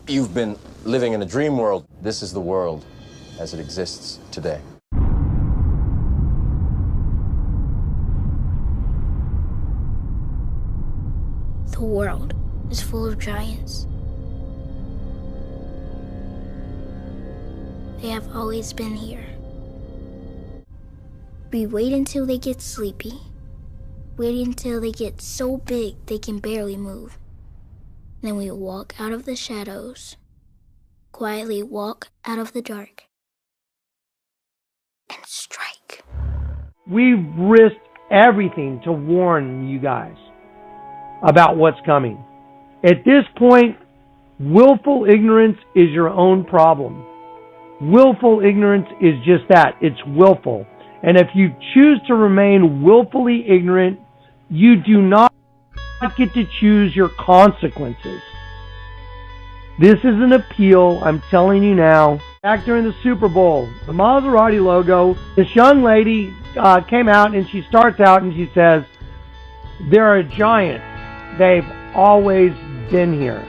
You've been living in a dream world. This is the world as it exists today. The world is full of giants. They have always been here. We wait until they get sleepy. Wait until they get so big they can barely move. Then we walk out of the shadows. Quietly walk out of the dark. And strike. We've risked everything to warn you guys about what's coming. At this point, willful ignorance is your own problem. Willful ignorance is just that. It's willful. And if you choose to remain willfully ignorant, you do not get to choose your consequences. This is an appeal, I'm telling you now. Back during the Super Bowl, the Maserati logo, this young lady came out and she starts out and she says, "They're a giant. They've always been here."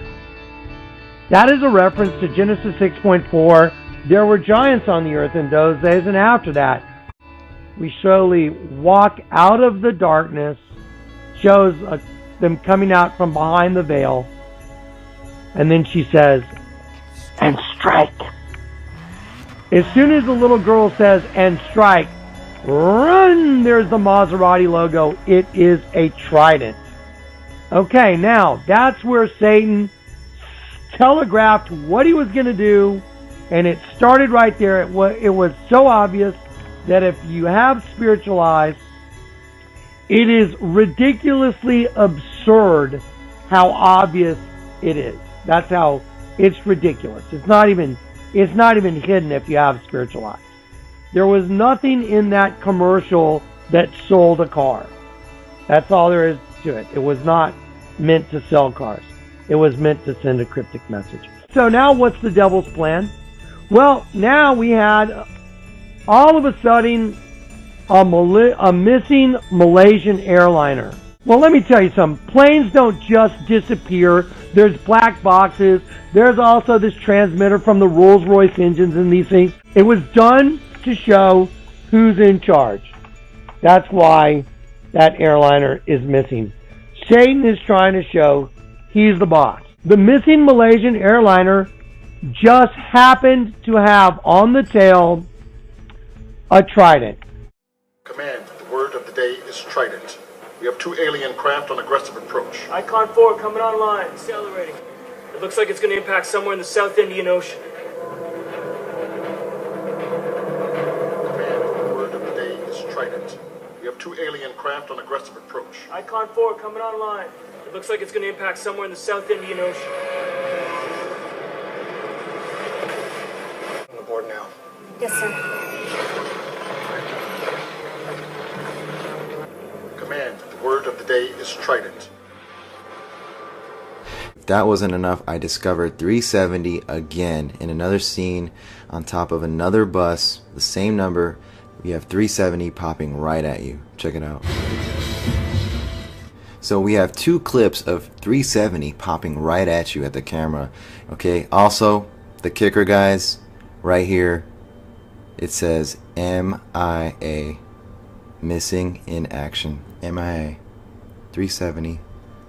That is a reference to Genesis 6.4. There were giants on the earth in those days, and after that, we slowly walk out of the darkness, shows them coming out from behind the veil, and then she says, "And strike." As soon as the little girl says, "And strike," run, there's the Maserati logo. It is a trident. Okay, now, that's where Satan telegraphed what he was going to do, and it started right there. It was so obvious that if you have spiritual eyes, it is ridiculously absurd how obvious it is. That's how it's ridiculous. It's not even hidden if you have spiritual eyes. There was nothing in that commercial that sold a car. That's all there is to it. It was not meant to sell cars. It was meant to send a cryptic message. So now what's the devil's plan? Well, now we had all of a sudden a missing Malaysian airliner. Well, let me tell you something. Planes don't just disappear. There's black boxes. There's also this transmitter from the Rolls-Royce engines and these things. It was done to show who's in charge. That's why that airliner is missing. Satan is trying to show he's the boss. The missing Malaysian airliner just happened to have on the tail a trident. Command, the word of the day is trident. We have 2 alien craft on aggressive approach. Icon 4 coming online, accelerating. It looks like it's going to impact somewhere in the South Indian Ocean. Command, the word of the day is trident. We have 2 alien craft on aggressive approach. Icon 4 coming online. It looks like it's going to impact somewhere in the South Indian Ocean. On the board now. Yes, sir. Command, the word of the day is trident. If that wasn't enough, I discovered 370 again in another scene on top of another bus, the same number. We have 370 popping right at you. Check it out. So we have 2 clips of 370 popping right at you at the camera. Okay, also the kicker, guys, right here, it says MIA, missing in action. MIA 370,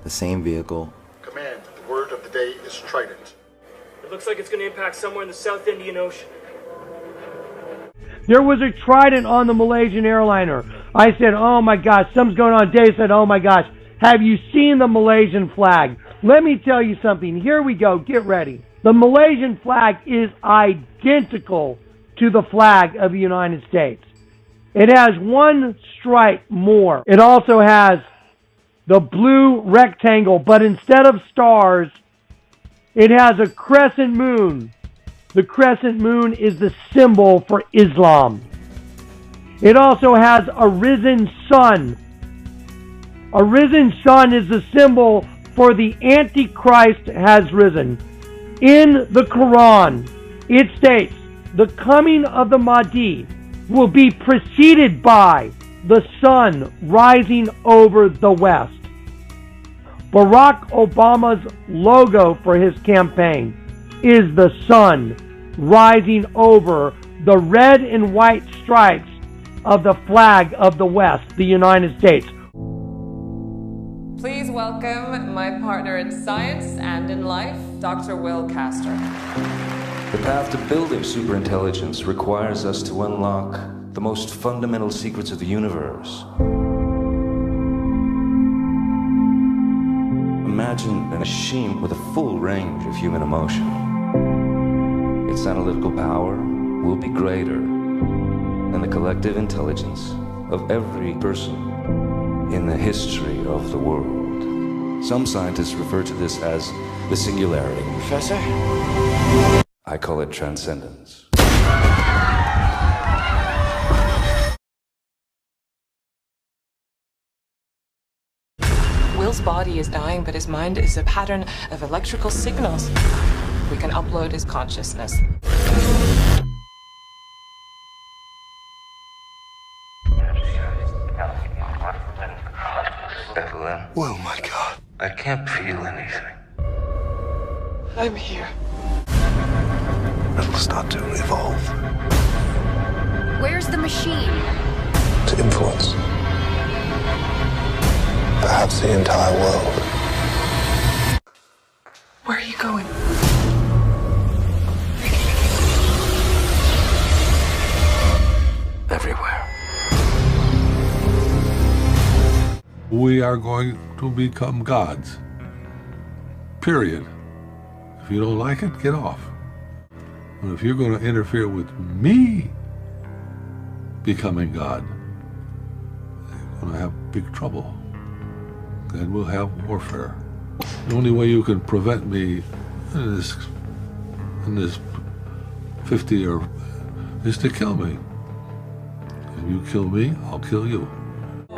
the same vehicle. Command, the word of the day is trident. It looks like it's going to impact somewhere in the South Indian Ocean. There was a trident on the Malaysian airliner. I said, "Oh my gosh, something's going on." Dave said, "Oh my gosh, have you seen the Malaysian flag?" Let me tell you something. Here we go. Get ready. The Malaysian flag is identical to the flag of the United States. It has 1 stripe more. It also has the blue rectangle, but instead of stars, it has a crescent moon. The crescent moon is the symbol for Islam. It also has a risen sun. A risen sun is the symbol for the Antichrist has risen. In the Quran, it states, the coming of the Mahdi will be preceded by the sun rising over the west. Barack Obama's logo for his campaign is the sun rising over the red and white stripes of the flag of the West, the United States. Please welcome my partner in science and in life, Dr. Will Castor. The path to building superintelligence requires us to unlock the most fundamental secrets of the universe. Imagine a machine with a full range of human emotion. Its analytical power will be greater than the collective intelligence of every person in the history of the world. Some scientists refer to this as the singularity. Professor? I call it transcendence. Will's body is dying, but his mind is a pattern of electrical signals. We can upload his consciousness. Evelyn. Oh my God. I can't feel anything. I'm here. It'll start to evolve. Where's the machine? To influence. Perhaps the entire world. Where are you going? Everywhere. We are going to become gods. Period. If you don't like it, get off. But if you're going to interfere with me becoming God, you're going to have big trouble. And we'll have warfare. The only way you can prevent me in this 50 or is to kill me. If you kill me, I'll kill you.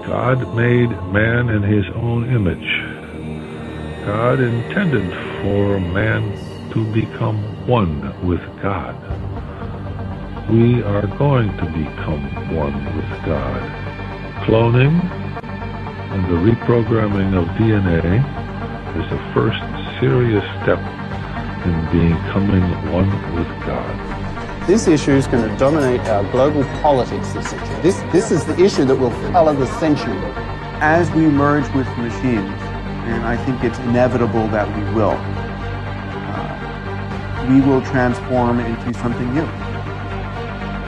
God made man in his own image. God intended for man to become one with God. We are going to become one with God. Cloning and the reprogramming of DNA is the first serious step in becoming one with God. This issue is going to dominate our global politics this century. This is the issue that will color the century. As we merge with machines, and I think it's inevitable that we will transform into something new.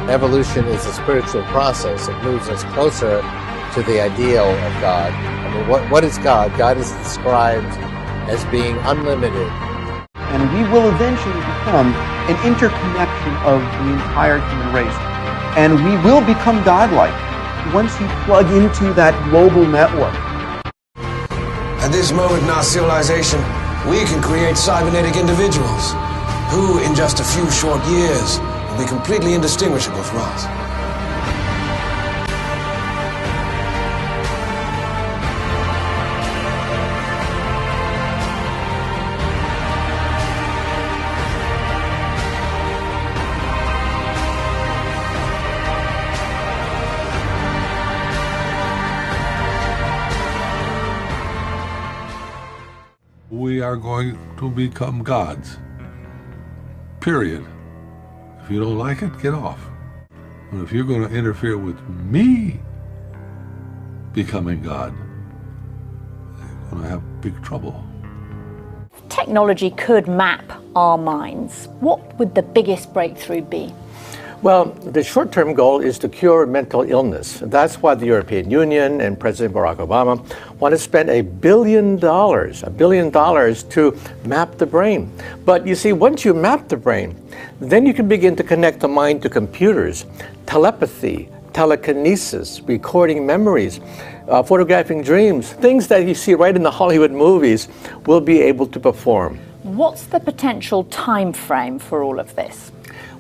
Evolution is a spiritual process. It moves us closer to the ideal of God. I mean, what is God? God is described as being unlimited. And we will eventually become an interconnection of the entire human race. And we will become godlike once you plug into that global network. At this moment in our civilization, we can create cybernetic individuals who, in just a few short years, will be completely indistinguishable from us. We are going to become gods. Period. If you don't like it, get off. But if you're going to interfere with me becoming God, you're going to have big trouble. Technology could map our minds. What would the biggest breakthrough be? Well, the short-term goal is to cure mental illness. That's why the European Union and President Barack Obama want to spend $1 billion to map the brain. But you see, once you map the brain, then you can begin to connect the mind to computers, telepathy, telekinesis, recording memories, photographing dreams, things that you see right in the Hollywood movies will be able to perform. What's the potential time frame for all of this?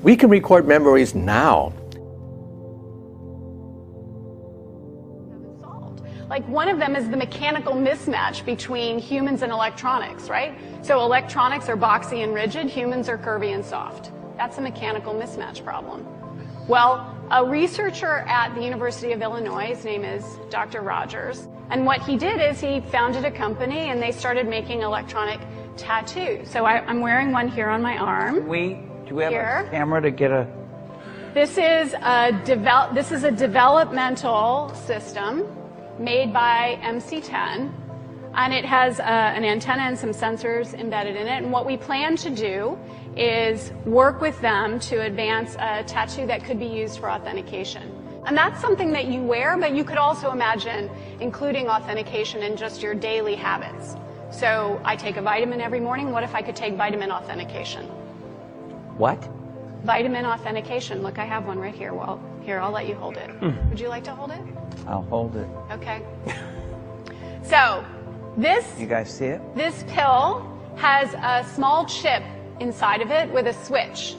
We can record memories now. Like one of them is the mechanical mismatch between humans and electronics, right? So electronics are boxy and rigid, humans are curvy and soft. That's a mechanical mismatch problem. Well, a researcher at the University of Illinois, his name is Dr. Rogers, and what he did is he founded a company and they started making electronic tattoo. So I'm wearing one here on my arm. Do we have a camera to get a... This is a developmental system made by MC10, and it has an antenna and some sensors embedded in it. And what we plan to do is work with them to advance a tattoo that could be used for authentication. And that's something that you wear, but you could also imagine including authentication in just your daily habits. So I take a vitamin every morning. What if I could take vitamin authentication? What? Vitamin authentication. Look, I have one right here. Well, here, I'll let you hold it. Would you like to hold it? I'll hold it. Okay. So this... You guys see it? This pill has a small chip inside of it with a switch.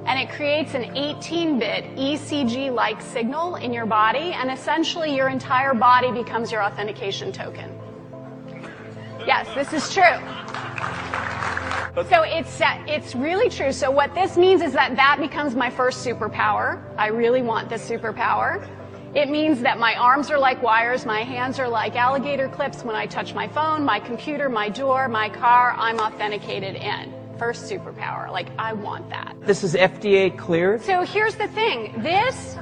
And it creates an 18-bit ECG-like signal in your body, and essentially your entire body becomes your authentication token. Yes, this is true. So it's really true. So what this means is that becomes my first superpower. I really want this superpower. It means that my arms are like wires, my hands are like alligator clips. When I touch my phone, my computer, my door, my car, I'm authenticated in. First superpower. Like, I want that. This is FDA cleared? So here's the thing. This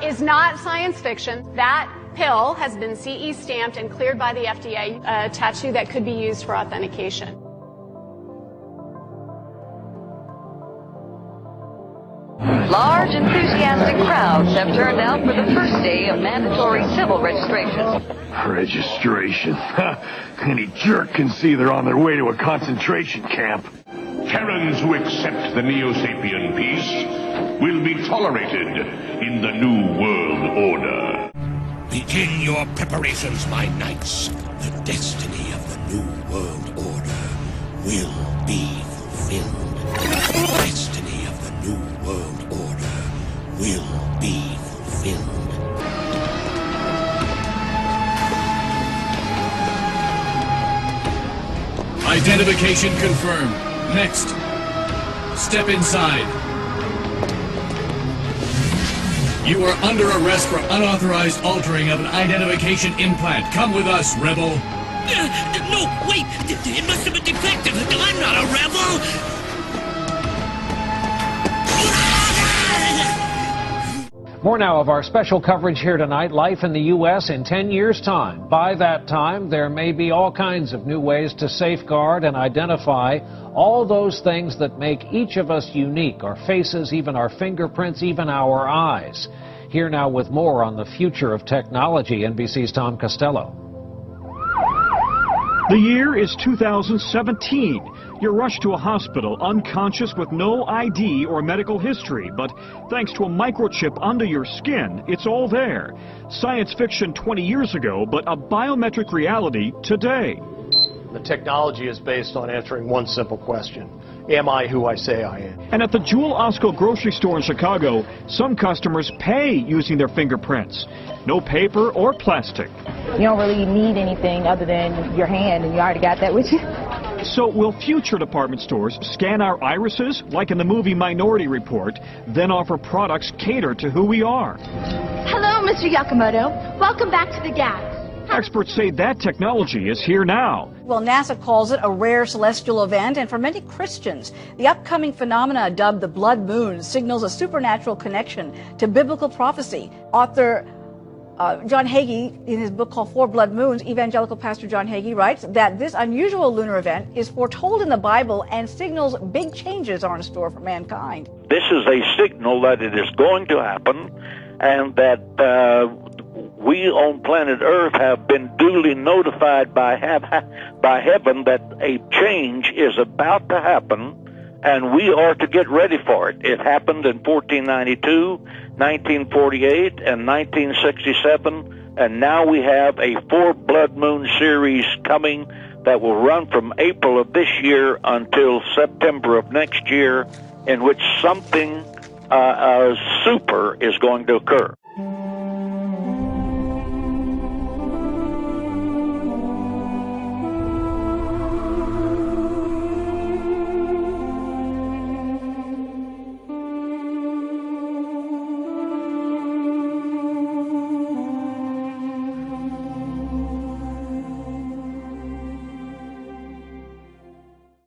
is not science fiction. That pill has been CE stamped and cleared by the FDA, a tattoo that could be used for authentication. Large, enthusiastic crowds have turned out for the first day of mandatory civil registration. Registration? Any jerk can see they're on their way to a concentration camp. Terrans who accept the Neo-Sapien peace will be tolerated in the New World Order. Begin your preparations, my knights. The destiny of the New World Order will be fulfilled. The destiny of the New World Order will be fulfilled. Identification confirmed. Next. Step inside. You are under arrest for unauthorized altering of an identification implant. Come with us, rebel. No, wait! It must have been defective. I'm not a rebel! More now of our special coverage here tonight, life in the U.S. in 10 years' time. By that time, there may be all kinds of new ways to safeguard and identify all those things that make each of us unique, our faces, even our fingerprints, even our eyes. Here now with more on the future of technology, NBC's Tom Costello. The year is 2017. You're rushed to a hospital unconscious with no ID or medical history, but thanks to a microchip under your skin, it's all there. Science fiction 20 years ago, but a biometric reality today. The technology is based on answering one simple question. Am I who I say I am? And at the Jewel Osco grocery store in Chicago, some customers pay using their fingerprints. No paper or plastic. You don't really need anything other than your hand, and you already got that with you. So will future department stores scan our irises, like in the movie Minority Report, then offer products catered to who we are? Hello, Mr. Yakamoto. Welcome back to the Gap. Experts say that technology is here now. Well, NASA calls it a rare celestial event, and for many Christians, the upcoming phenomena dubbed the blood moon signals a supernatural connection to biblical prophecy. Author John Hagee, in his book called Four Blood Moons, evangelical pastor John Hagee writes that this unusual lunar event is foretold in the Bible and signals big changes are in store for mankind. This is a signal that it is going to happen, and that we on planet Earth have been duly notified by heaven that a change is about to happen, and we are to get ready for it. It happened in 1492, 1948, and 1967, and now we have a Four Blood Moon series coming that will run from April of this year until September of next year, in which something super is going to occur.